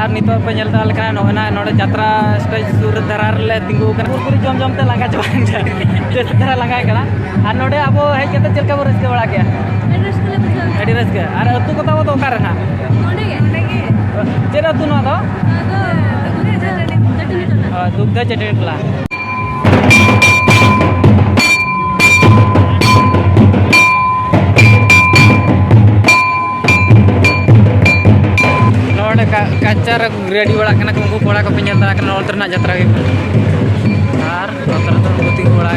ᱟᱨ ᱱᱤᱛᱚᱜ ᱯᱮ ᱧᱮᱞ ᱫᱟ ᱞᱮᱠᱟ ᱱᱚᱜᱼᱚᱭ ᱱᱚᱰᱮ ᱡᱟᱛᱨᱟ ᱥᱴᱮᱡ ᱥᱩᱨ ᱫᱷᱟᱨᱟ ᱨᱮᱞᱮ ᱛᱤᱸᱜᱩ ᱟᱠᱟᱱᱟ ᱯᱩᱨᱟᱹ ᱡᱚᱢ ᱡᱚᱢ ᱛᱮ ᱞᱟᱸᱜᱟ ᱪᱟᱵᱟᱭᱮᱱ ᱜᱮᱭᱟ ᱡᱟᱹᱥᱛᱤ ᱫᱷᱟᱨᱟ ᱞᱟᱸᱜᱟᱭ ᱠᱟᱱᱟ ᱟᱨ ᱱᱚᱰᱮ ᱟᱵᱚ ᱦᱮᱡ ᱠᱟᱛᱮ ᱪᱮᱫ ᱞᱮᱠᱟ ᱵᱚ ᱨᱟᱹᱥᱠᱟᱹ ᱵᱟᱲᱟ ᱠᱮᱜᱼᱟ ᱟᱹᱰᱤ ᱨᱟᱹᱥᱠᱟᱹ ᱟᱨ ᱟᱹᱛᱩ ᱠᱚ ᱛᱟᱵᱚ ᱫᱚ ᱚᱠᱟᱨᱮ ᱱᱟᱜ ᱪᱮᱫ ᱟᱹᱛᱩ ᱱᱚᱣᱟ ᱫᱚ ᱫᱩᱜᱽᱫᱷᱟ ᱪᱟᱹᱴᱱᱤ ᱴᱚᱞᱟ नोड़े कच्चा रेडी बड़ा उनको कोड़ा को पे नोतना जत्रा और नोतर तो बुती बड़ा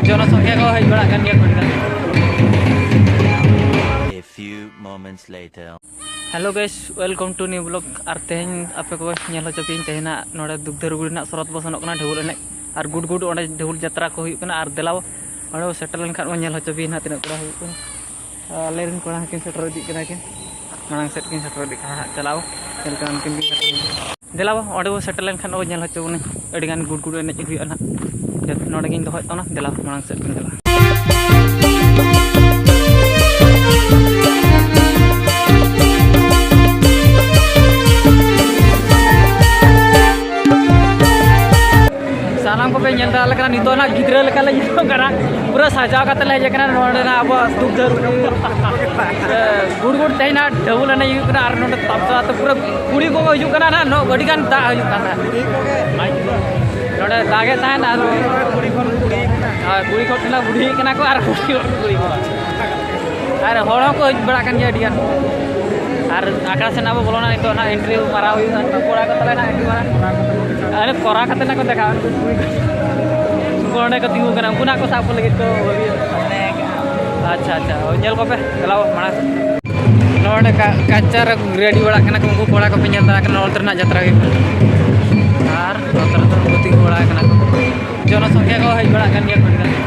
जनसंख्या को हज बड़ा hello guys welcome to new blog और तेहन आपे को नेल चोपी तेहना नोड़े दुग्ध रुगुड़ी सरत बसनों ढेउल एने और गुड गुड ओंडे ढेउल जत्रा को हुई और देलाव ओंडे सेटल लेनखान नेल चोपी ना तीना कड़ा हुई आलेन कोड़ा किन सेटर इदी कना किन मांग सेट किन सेटर इदी कना चलाव चलका उनकिन देलाव ओंडे वो सेटल लेनखान ओ नेल चोबने अडी गान गुड गुड एने हुई ना नोड़े गिन दोहय तना देलाव मांग सेट किन देला सानाम को पे नेल दाल कना नितो ना गिद्रा लेका ले जो कना पूरा सजाव काते ले जकना नोडे ना अब दुग्ध गुड गुड तेना ढबुल ने यु कना आर नोडे तमसा तो पूरा कुड़ी को हजु कना ना नो गडी गान दा हजु कना नोडे दागे तान आर कुड़ी कोन कुड़ी कोठना बुढ़ी कना को आर कुड़ी को आर होड़ो को बड़ा कन जे डियान आर आकड़ा से ना बोलोना नितो ना एंट्री मारा हुई कोड़ा को तले ना एंट्री मारा अरे कोरा कते ना को देखा कोने को तिंगु कना उना को साब लगे तो अच्छा अच्छा नेल को पे चलाओ माना नोडे कच्चा रेडी बड़ा कना उनको कोड़ा को पे नेल दा नोतर ना जत्रा और नोतर तो बुती बड़ा कना जनसंख्या को हज बड़ा कन गया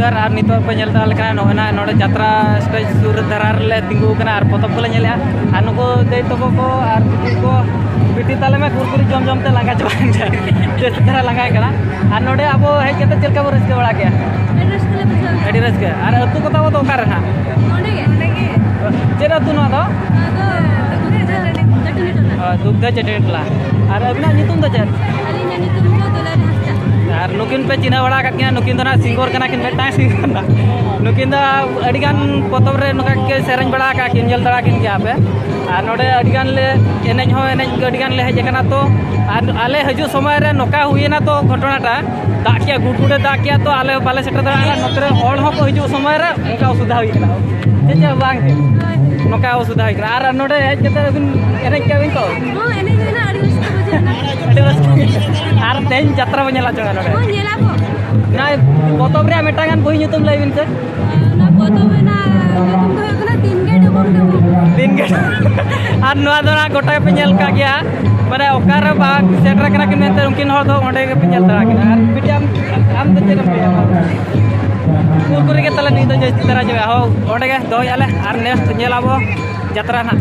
जोहार और नितो पे नेलता लेका नोना नोडे यात्रा स्टेज सुर धरार ले तिंगु कना और पोतप को नेले आ नुको दे तको को और को पिटी ताले में कुरकुरी जम जम ते लगा चबान जाय ते धरा लगाय कना और नोडे आबो हे केते चलका बरस के बड़ा गया एडी रस के और अतु को ताव तो ओकार हा ओंडे के चेरा तु नो दो दुग्धा चटनीला और अबिना नितुम दो चेर और नुकिन पे चिन्ह बड़ा का नुकिन ना सिंगर कना किन बेटा सिंगर ना नुकिन अडिगान पोतब रे नुका के सेरेंज बड़ा का किन जल दड़ा किन क्या पे और नोडे अडिगान ले एनेज हो एनेज अडिगान ले हेज कना तो और आले हजू समय रे नोका हुईना तो घटनाटा दाकिया गुडगुडे दाकिया तो आले बाले सेटर दड़ा नोतरे होड़ हो को हजू समय रे नोका असुविधा हुई कना जे बांग नोका असुविधा हुई कना और नोडे हेज केते बिन एनेज के बिन तो हो एनेज ना अडी रस और तेन यात्रा बनेला चंगा नोडे हो नेला को ना पोतब रे मेटागान बही nyutum lay bin se ना पोतब ना nyutum do होकना तीन गेट और नोआ दो ना गोटा पे नेल का गया माने ओकार बाग सेटर कना किन मेते उनकिन हर दो ओंडे के पे नेल तरा किन और बिटियाम आम तो चेक पे कुरकुरी के तले नी तो जे तरह जो हो ओंडे के दो याले और नेक्स्ट नेल आबो यात्रा ना